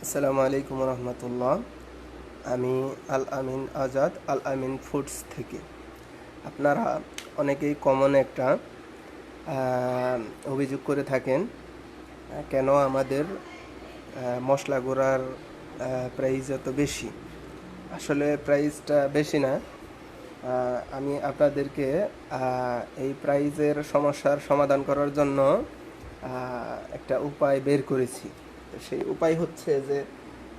আসসালামু আলাইকুম রহমতুল্লাহ। আমি আল আমিন আজাদ, আল আমিন ফুডস থেকে। আপনারা অনেকেই কমন একটা অভিযোগ করে থাকেন, কেন আমাদের মশলা গুঁড়ার প্রাইস এত বেশি। আসলে প্রাইসটা বেশি না। আমি আপনাদেরকে এই প্রাইজের সমস্যার সমাধান করার জন্য একটা উপায় বের করেছি। তো সেই উপায় হচ্ছে যে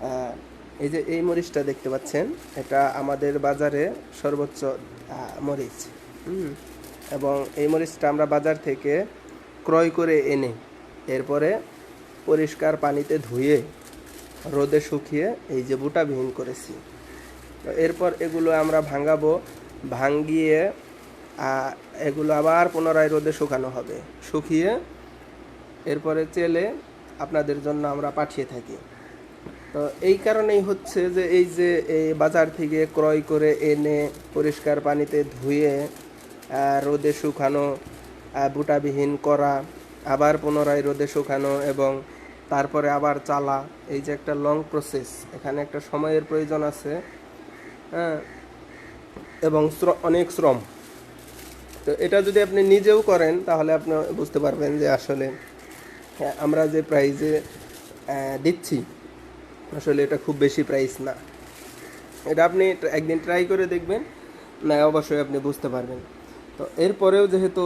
আহ, এই যে এই মরিচটা দেখতে পাচ্ছেন, এটা আমাদের বাজারে সর্বোচ্চ মরিচ। হুম। এবং এই মরিচটা আমরা বাজার থেকে ক্রয় করে এনে এরপরে পরিষ্কার পানিতে ধুয়ে রোদে শুকিয়ে এই যে বুটাবিহীন করেছি। তো এরপর এগুলো আমরা ভাঙাবো, ভাঙিয়ে এগুলো আবার পুনরায় রোদে শুকানো হবে, শুকিয়ে এরপরে চেলে আপনাদের জন্য আমরা পাঠিয়ে থাকি। তো এই কারণেই হচ্ছে যে এই বাজার থেকে ক্রয় করে এনে পরিষ্কার পানিতে ধুয়ে রোদে শুকানো, বুটাবিহীন করা, আবার পুনরায় রোদে শুকানো এবং তারপরে আবার চালা, এই যে একটা লং প্রসেস, এখানে একটা সময়ের প্রয়োজন আছে। হ্যাঁ। এবং অনেক শ্রম। তো এটা যদি আপনি নিজেও করেন তাহলে আপনি বুঝতে পারবেন যে আসলে আমরা যে প্রাইজে দিচ্ছি আসলে এটা খুব বেশি প্রাইস না। এটা আপনি একদিন ট্রাই করে দেখবেন, না অবশ্যই আপনি বুঝতে পারবেন। তো এরপরেও যেহেতু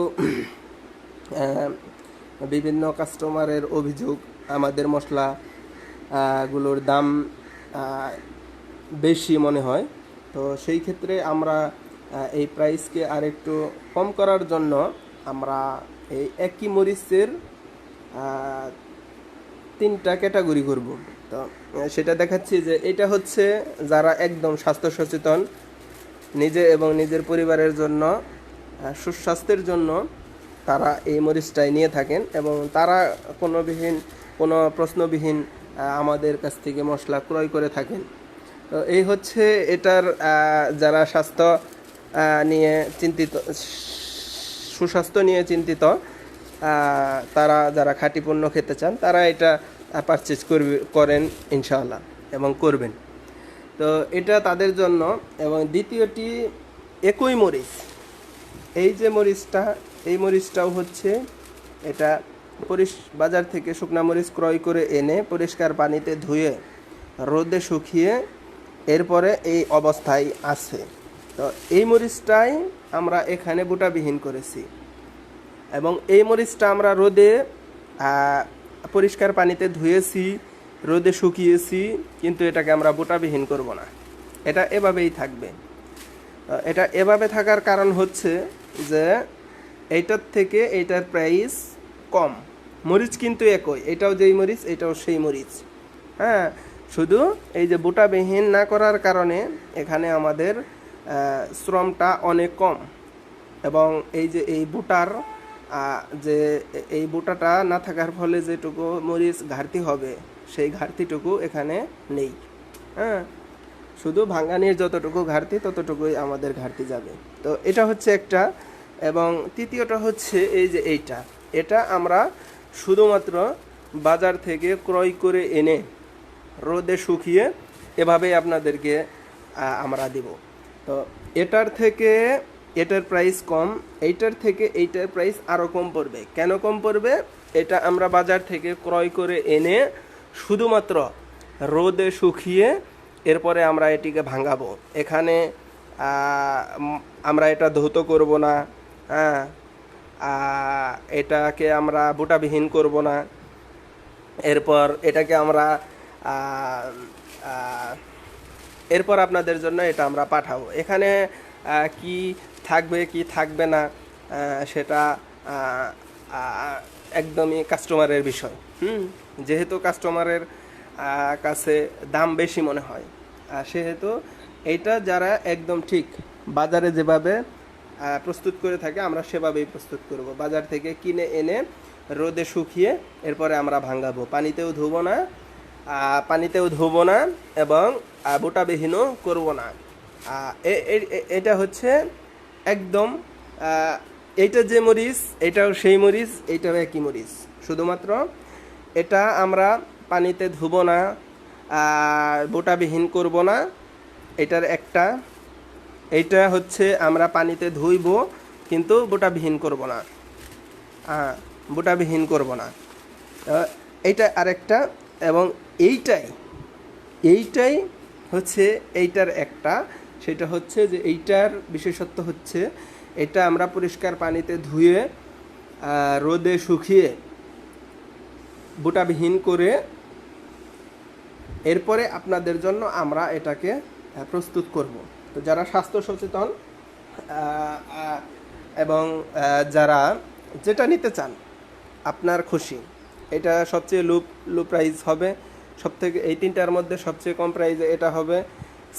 বিভিন্ন কাস্টমারের অভিযোগ আমাদের মশলা গুলোর দাম বেশি মনে হয়, তো সেই ক্ষেত্রে আমরা এই প্রাইসকে আরেকটু কম করার জন্য আমরা এই একই মরিচের তিনটা ক্যাটাগরি করব। তো সেটা দেখাচ্ছি যে এটা হচ্ছে যারা একদম স্বাস্থ্য সচেতন, নিজে এবং নিজের পরিবারের জন্য সুস্বাস্থ্যের জন্য তারা এই মরিচটাই নিয়ে থাকেন এবং তারা কোনো প্রশ্নবিহীন আমাদের কাছ থেকে মশলা ক্রয় করে থাকেন। তো এই হচ্ছে এটার যারা স্বাস্থ্য নিয়ে চিন্তিত, সুস্বাস্থ্য নিয়ে চিন্তিত, তারা যারা খাঁটি পণ্য খেতে চান তারা এটা পারচেজ করেন ইনশাআল্লাহ এবং করবেন। তো এটা তাদের জন্য। এবং দ্বিতীয়টি একই মরিচ, এই যে মরিচটা, এই মরিচটাও হচ্ছে এটা বাজার থেকে শুকনা মরিচ ক্রয় করে এনে পরিষ্কার পানিতে ধুয়ে রোদে শুকিয়ে এরপরে এই অবস্থায় আছে। তো এই মরিচটাই আমরা এখানে বুটাবিহীন করেছি এবং এই মরিচটা আমরা রোদে পরিষ্কার পানিতে ধুয়েছি, রোদে শুকিয়েছি, কিন্তু এটাকে আমরা বুটাবিহীন করব না, এটা এভাবেই থাকবে। এটা এভাবে থাকার কারণ হচ্ছে যে এইটার থেকে এইটার প্রাইস কম, মরিচ কিন্তু একই, এটাও যেই মরিচ এটাও সেই মরিচ। হ্যাঁ, শুধু এই যে বুটাবিহীন না করার কারণে এখানে আমাদের শ্রমটা অনেক কম এবং এই যে এই বুটার যে এই বুটাটা না থাকার ফলে যেটুকু মরিচ ঘাটতি হবে সেই ঘাটতিটুকু এখানে নেই। হ্যাঁ, শুধু ভাঙানির যতটুকু ঘাটতি ততটুকুই আমাদের ঘাটতি যাবে। তো এটা হচ্ছে একটা। এবং তৃতীয়টা হচ্ছে এই যে এটা আমরা শুধুমাত্র বাজার থেকে ক্রয় করে এনে রোদে শুকিয়ে এভাবেই আপনাদেরকে আমরা দেব। তো এটার প্রাইস কম, এইটার থেকে এইটার প্রাইস আরও কম পড়বে। কেন কম পড়বে? এটা আমরা বাজার থেকে ক্রয় করে এনে শুধুমাত্র রোদে শুকিয়ে এরপরে আমরা এটিকে ভাঙাবো। এখানে আমরা এটা ধৌত করব না। হ্যাঁ, এটাকে আমরা বুটাবিহীন করব না। এরপর এটাকে আমরা এরপর আপনাদের জন্য এটা আমরা পাঠাবো। এখানে কি থাকবে কি থাকবে না সেটা একদমই কাস্টমারের বিষয়। যেহেতু কাস্টমারের কাছে দাম বেশি মনে হয়, সেহেতু এইটা যারা একদম ঠিক বাজারে যেভাবে প্রস্তুত করে থাকে আমরা সেভাবেই প্রস্তুত করব। বাজার থেকে কিনে এনে রোদে শুকিয়ে এরপরে আমরা ভাঙাবো, পানিতেও ধুবো না এবং বুটাবিহীনও করব না। এটা হচ্ছে একদম এইটা যে মরিচ এটাও সেই মরিচ, এইটাও একই মরিচ, শুধুমাত্র এটা আমরা পানিতে ধুবো না, বোটাবিহীন করব না, এটার একটা। এইটা হচ্ছে আমরা পানিতে ধুইব কিন্তু বোটাবিহীন করব না, বোটাবিহীন করব না। এইটা আরেকটা, এবং এইটাই এইটাই হচ্ছে এইটার একটা। সেটা হচ্ছে যে এইটার বিশেষত্ব হচ্ছে এটা আমরা পরিষ্কার পানিতে ধুয়ে রোদে শুকিয়ে বোটাবিহীন করে এরপরে আপনাদের জন্য আমরা এটাকে প্রস্তুত করব। তো যারা স্বাস্থ্য সচেতন এবং যারা যেটা নিতে চান আপনার খুশি, এটা সবচেয়ে লো প্রাইস হবে, সবথেকে এই তিনটার মধ্যে সবচেয়ে কম প্রাইসে এটা হবে,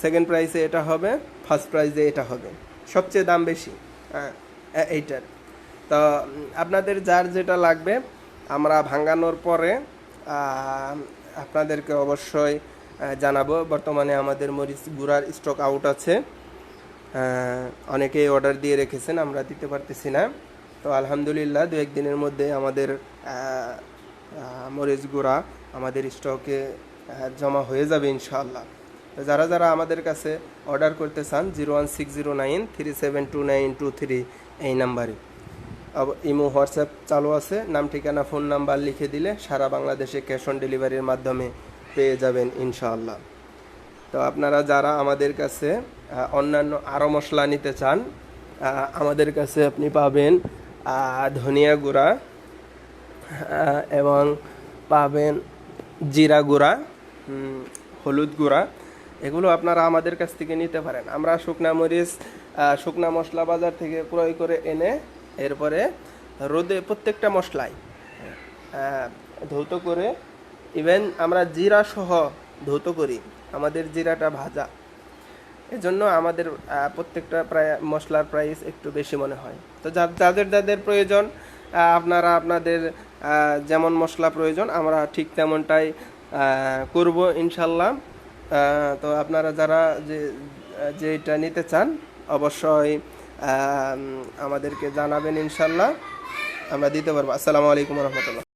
সেকেন্ড প্রাইসে এটা হবে, ফার্স্ট প্রাইসে এটা হবে, সবচেয়ে দাম বেশি এইটার। তো আপনাদের যার যেটা লাগবে আমরা ভাঙানোর পরে আপনাদেরকে অবশ্যই জানাবো। বর্তমানে আমাদের মরিচ গুঁড়ার স্টক আউট আছে, অনেকেই অর্ডার দিয়ে রেখেছেন, আমরা দিতে পারতেছি না। তো আলহামদুলিল্লাহ 2-1 দিনের মধ্যে আমাদের মরিচ গুঁড়া আমাদের স্টকে জমা হয়ে যাবে ইনশাআল্লাহ। তো যারা যারা আমাদের কাছে অর্ডার করতে চান 01609372923 এই নাম্বারে ইমো হোয়াটসঅ্যাপ চালু আছে, নাম ঠিকানা ফোন নাম্বার লিখে দিলে সারা বাংলাদেশে ক্যাশ অন ডেলিভারির মাধ্যমে পেয়ে যাবেন ইনশাআল্লাহ। তো আপনারা যারা আমাদের কাছে অন্যান্য আরও মশলা নিতে চান, আমাদের কাছে আপনি পাবেন ধনিয়া গুঁড়া এবং পাবেন জিরা গুঁড়া, হলুদ গুঁড়া, এগুলো আপনারা আমাদের কাছ থেকে নিতে পারেন। আমরা শুকনা মরিচ শুকনা মশলা বাজার থেকে ক্রয় করে এনে এরপরে রোদে প্রত্যেকটা মশলাই ধৌত করে, ইভেন আমরা জিরা সহ ধৌত করি, আমাদের জিরাটা ভাজা, এজন্য আমাদের প্রত্যেকটা প্রায় মশলার প্রাইস একটু বেশি মনে হয়। তো যাদের যাদের প্রয়োজন আপনারা আপনাদের যেমন মশলা প্রয়োজন আমরা ঠিক তেমনটাই করব ইনশাল্লাহ। তো আপনারা যারা যেটা নিতে চান অবশ্যই আমাদেরকে জানাবেন, ইনশাল্লাহ আমরা দিতে পারবো। আসসালামু আলাইকুম রহমতুল্লাহ।